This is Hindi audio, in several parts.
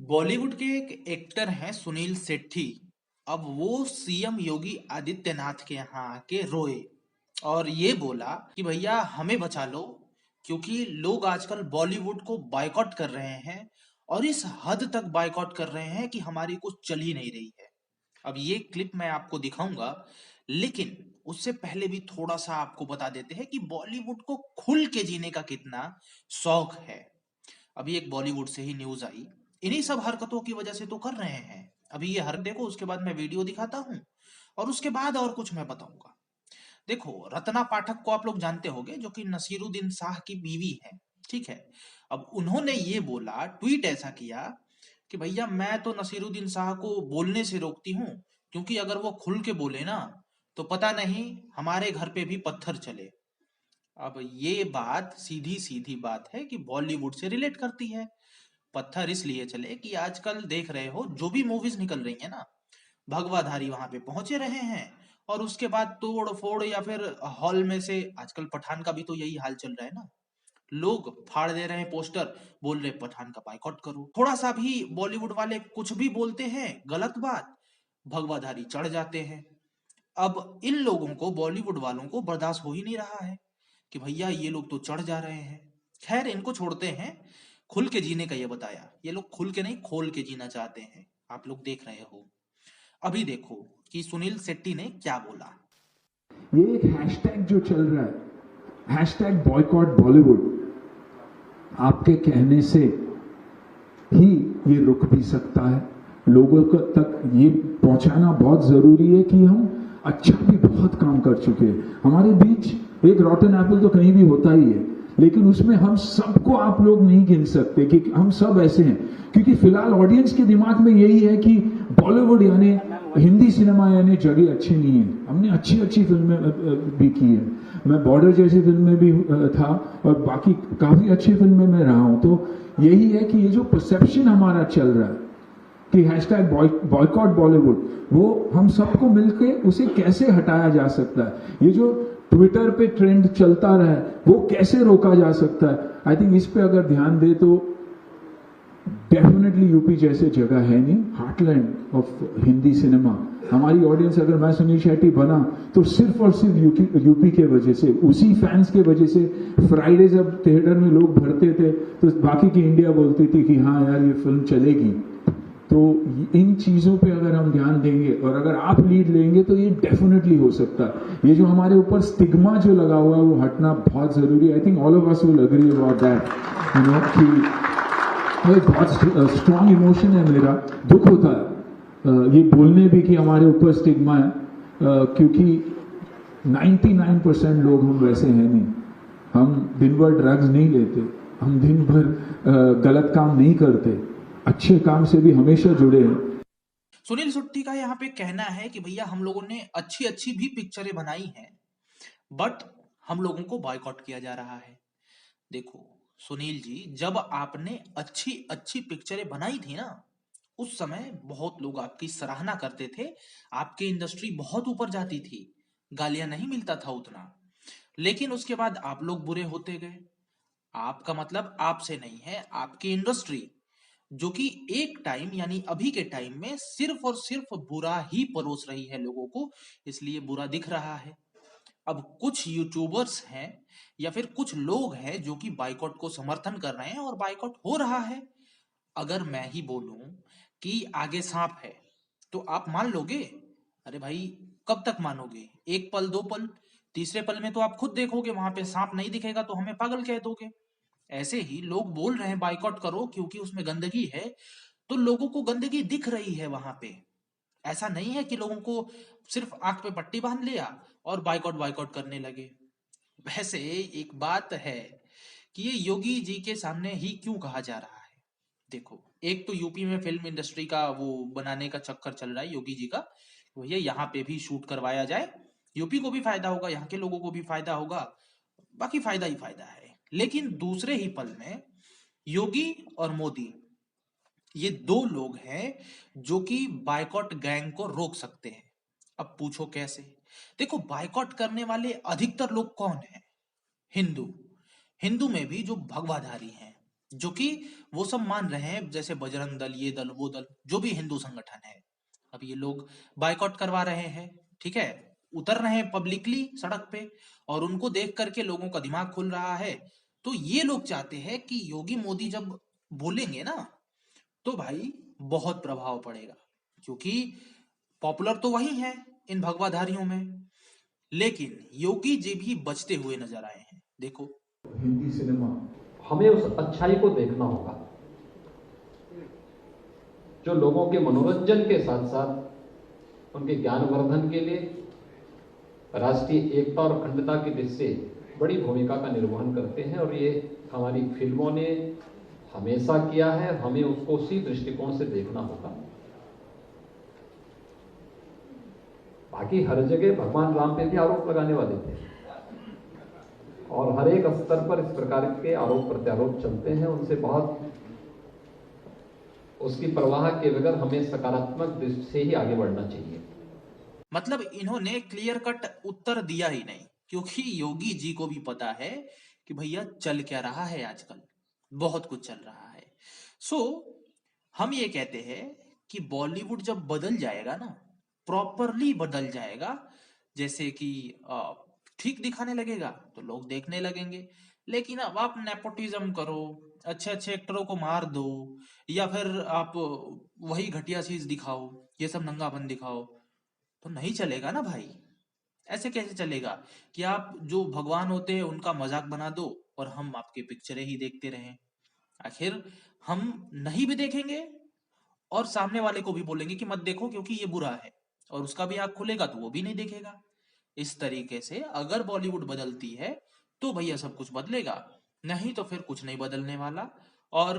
बॉलीवुड के एक एक्टर हैं सुनील शेट्टी। अब वो सीएम योगी आदित्यनाथ के यहाँ आके रोए और ये बोला कि भैया हमें बचा लो, क्योंकि लोग आजकल बॉलीवुड को बायकॉट कर रहे हैं और इस हद तक बायकॉट कर रहे हैं कि हमारी कुछ चल ही नहीं रही है। अब ये क्लिप मैं आपको दिखाऊंगा, लेकिन उससे पहले भी थोड़ा सा आपको बता देते हैं कि बॉलीवुड को खुल के जीने का कितना शौक है। अभी एक बॉलीवुड से ही न्यूज आई, इन्हीं सब हरकतों की वजह से तो कर रहे हैं। अभी ये हरकत देखो, उसके बाद मैं वीडियो दिखाता हूँ और उसके बाद और कुछ मैं बताऊंगा। देखो, रत्ना पाठक को आप लोग जानते होंगे, जो कि नसीरुद्दीन शाह की बीवी है। ठीक है। अब उन्होंने ये बोला, ट्वीट ऐसा किया कि भैया मैं तो नसीरुद्दीन शाह को बोलने से रोकती हूँ, क्योंकि अगर वो खुल के बोले ना तो पता नहीं हमारे घर पे भी पत्थर चले। अब ये बात सीधी सीधी बात है कि बॉलीवुड से रिलेट करती है। पत्थर इसलिए चले कि आजकल देख रहे हो जो भी मूवीज निकल रही है ना, भगवाधारी वहां पे पहुंचे रहे हैं और उसके बाद तोड़ फोड़ या फिर हॉल में से, आजकल पठान का भी तो यही हाल चल रहा है ना, लोग फाड़ दे रहे हैं पोस्टर, बोल रहे पठान का बायकॉट करो। थोड़ा सा भी बॉलीवुड वाले कुछ भी बोलते हैं गलत बात, भगवाधारी चढ़ जाते हैं। अब इन लोगों को, बॉलीवुड वालों को बर्दाश्त हो ही नहीं रहा है कि भैया ये लोग तो चढ़ जा रहे हैं। खैर, इनको छोड़ते हैं। खुल के जीने का ये बताया, ये लोग खुल के नहीं खोल के जीना चाहते हैं। आप लोग देख रहे हो। अभी देखो कि सुनील शेट्टी ने क्या बोला। ये एक हैशटैग जो चल रहा है, हैशटैग बॉयकॉट बॉलीवुड, आपके कहने से ही ये रुक भी सकता है। लोगों तक ये पहुंचाना बहुत जरूरी है कि हम अच्छा भी बहुत काम कर चुके हैं। हमारे बीच एक रॉटन एप्पल तो कहीं भी होता ही है, लेकिन उसमें हम सबको आप लोग नहीं गिन सकते कि हम सब ऐसे हैं, क्योंकि फिलहाल ऑडियंस के दिमाग में यही है कि बॉलीवुड यानी हिंदी सिनेमा यानी जगह अच्छी नहीं है। हमने अच्छी अच्छी फिल्में भी की है, मैं बॉर्डर जैसी फिल्म में भी था और बाकी काफी अच्छी फिल्में में रहा हूं। तो यही है कि ये जो परसेप्शन हमारा चल रहा है कि हैशटैग बॉयकॉट बॉलीवुड, वो हम सबको मिलके उसे कैसे हटाया जा सकता है। ये जो ट्विटर पे ट्रेंड चलता रहा है वो कैसे रोका जा सकता है। आई थिंक इस पे अगर ध्यान दे तो डेफिनेटली यूपी जैसे जगह है नहीं, हार्टलैंड ऑफ हिंदी सिनेमा। हमारी ऑडियंस, अगर मैं सुनील शेट्टी बना तो सिर्फ और सिर्फ यूपी के वजह से, उसी फैंस के वजह से। फ्राइडे जब थिएटर में लोग भरते थे तो बाकी की इंडिया बोलती थी कि हाँ यार ये फिल्म चलेगी। तो इन चीजों पे अगर हम ध्यान देंगे और अगर आप लीड लेंगे तो ये डेफिनेटली हो सकता है। ये जो हमारे ऊपर स्टिग्मा जो लगा हुआ है वो हटना बहुत जरूरी है। I think all of us will agree about that, you know, कि एक बहुत स्ट्रॉन्ग इमोशन है मेरा। दुख होता है ये बोलने भी कि हमारे ऊपर स्टिग्मा है, क्योंकि 99% लोग हम वैसे हैं नहीं। हम दिन भर ड्रग्स नहीं लेते, हम दिन भर गलत काम नहीं करते, अच्छे काम से भी हमेशा जुड़े हैं। सुनील शेट्टी का यहाँ पे कहना है कि भैया हम लोगों ने अच्छी अच्छी भी पिक्चरें बनाई हैं, बट हम लोगों को बॉयकॉट किया जा रहा है। देखो सुनील जी, जब आपने अच्छी अच्छी पिक्चरें बनाई थी ना, उस समय बहुत लोग आपकी सराहना करते थे, आपकी इंडस्ट्री बहुत ऊपर जाती थी, गालियां नहीं मिलता था उतना। लेकिन उसके बाद आप लोग बुरे होते गए। आपका मतलब आपसे नहीं है, आपकी इंडस्ट्री, जो कि एक टाइम यानी अभी के टाइम में सिर्फ और सिर्फ बुरा ही परोस रही है लोगों को, इसलिए बुरा दिख रहा है। अब कुछ यूट्यूबर्स हैं या फिर कुछ लोग हैं जो कि बाइकॉट को समर्थन कर रहे हैं और बाइकॉट हो रहा है। अगर मैं ही बोलूं कि आगे सांप है, तो आप मान लोगे? अरे भाई, कब तक मानोगे? एक पल, दो पल, तीसरे पल में तो आप खुद देखोगे वहां पे सांप नहीं दिखेगा तो हमें पागल कह दोगे। ऐसे ही लोग बोल रहे हैं बाइकॉट करो क्योंकि उसमें गंदगी है, तो लोगों को गंदगी दिख रही है वहां पे। ऐसा नहीं है कि लोगों को सिर्फ आंख पे पट्टी बांध लिया और बाइकॉट बाइकॉट करने लगे। वैसे एक बात है कि ये योगी जी के सामने ही क्यों कहा जा रहा है। देखो, एक तो यूपी में फिल्म इंडस्ट्री का वो बनाने का चक्कर चल रहा है योगी जी का, भैया यहाँ पे भी शूट करवाया जाए, यूपी को भी फायदा होगा, यहाँ के लोगों को भी फायदा होगा, बाकी फायदा ही फायदा है। लेकिन दूसरे ही पल में योगी और मोदी, ये दो लोग हैं जो कि बायकॉट गैंग को रोक सकते हैं। अब पूछो कैसे? देखो, बायकॉट करने वाले अधिकतर लोग कौन हैं? हिंदू। हिंदू में भी जो भगवाधारी हैं, जो कि वो सब मान रहे हैं, जैसे बजरंग दल, ये दल, वो दल, जो भी हिंदू संगठन है। अब ये लोग बायकॉट करवा रहे हैं, ठीक है, उतर रहे हैं पब्लिकली सड़क पे, और उनको देख करके लोगों का दिमाग खुल रहा है। तो ये लोग चाहते हैं कि योगी मोदी जब बोलेंगे ना, तो भाई बहुत प्रभाव पड़ेगा, क्योंकि पॉपुलर तो वही है इन भगवाधारियों में। लेकिन योगी जी भी बचते हुए नजर आए हैं, देखो। हिंदी सिनेमा हमें उस अच्छाई को देखना होगा जो लोगों के मनोरंजन के साथ साथ उनके ज्ञानवर्धन के लिए राष्ट्रीय एकता और अखंडता की दृष्टि से बड़ी भूमिका का निर्वहन करते हैं, और ये हमारी फिल्मों ने हमेशा किया है। हमें उसको उसी दृष्टिकोण से देखना होगा। बाकी हर जगह भगवान राम पे भी आरोप लगाने वाले थे, और हर एक स्तर पर इस प्रकार के आरोप प्रत्यारोप चलते हैं। उनसे बहुत उसकी परवाह के बगैर हमें सकारात्मक दृष्टि से ही आगे बढ़ना चाहिए। मतलब इन्होंने क्लियर कट उत्तर दिया ही नहीं, क्योंकि योगी जी को भी पता है कि भैया चल क्या रहा है आजकल, बहुत कुछ चल रहा है। सो हम ये कहते हैं कि बॉलीवुड जब बदल जाएगा ना, प्रॉपरली बदल जाएगा, जैसे कि ठीक दिखाने लगेगा तो लोग देखने लगेंगे। लेकिन अब आप नेपोटिज्म करो, अच्छे अच्छे एक्टरों को मार दो, या फिर आप वही घटिया चीज दिखाओ, ये सब नंगापन दिखाओ, तो नहीं चलेगा ना भाई। ऐसे कैसे चलेगा कि आप जो भगवान होते हैं उनका मजाक बना दो और हम आपके पिक्चरें ही देखते रहें। आखिर हम नहीं भी देखेंगे और सामने वाले को भी बोलेंगे कि मत देखो क्योंकि ये बुरा है, और उसका भी आंख खुलेगा तो वो भी नहीं देखेगा। इस तरीके से अगर बॉलीवुड बदलती है तो भैया सब कुछ बदलेगा, नहीं तो फिर कुछ नहीं बदलने वाला। और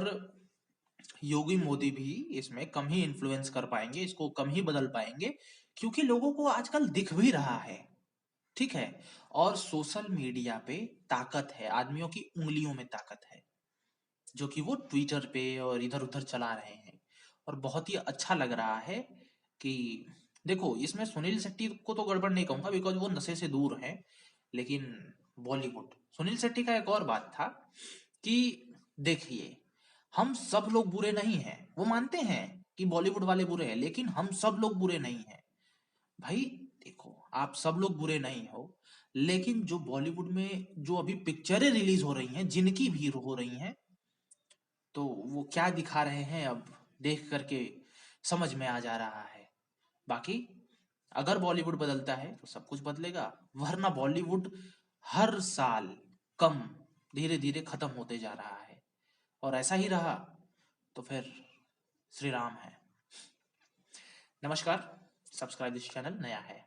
योगी मोदी भी इसमें कम ही इन्फ्लुएंस कर पाएंगे, इसको कम ही बदल पाएंगे, क्योंकि लोगों को आजकल दिख भी रहा है, ठीक है। और सोशल मीडिया पे ताकत है, आदमियों की उंगलियों में ताकत है, जो कि वो ट्विटर पे और इधर उधर चला रहे हैं। और बहुत ही अच्छा लग रहा है कि देखो, इसमें सुनील शेट्टी को तो गड़बड़ नहीं कहूंगा, बिकॉज वो नशे से दूर है। लेकिन बॉलीवुड, सुनील शेट्टी का एक और बात था कि देखिए, हम सब लोग बुरे नहीं हैं, वो मानते हैं कि बॉलीवुड वाले बुरे हैं, लेकिन हम सब लोग बुरे नहीं हैं भाई। देखो, आप सब लोग बुरे नहीं हो, लेकिन जो बॉलीवुड में जो अभी पिक्चरें रिलीज हो रही हैं, जिनकी भी हो रही हैं, तो वो क्या दिखा रहे हैं अब देख करके समझ में आ जा रहा है। बाकी अगर बॉलीवुड बदलता है तो सब कुछ बदलेगा, वरना बॉलीवुड हर साल कम, धीरे धीरे खत्म होते जा रहा है। और ऐसा ही रहा तो फिर श्री राम है। नमस्कार, सब्सक्राइब दिस चैनल, नया है।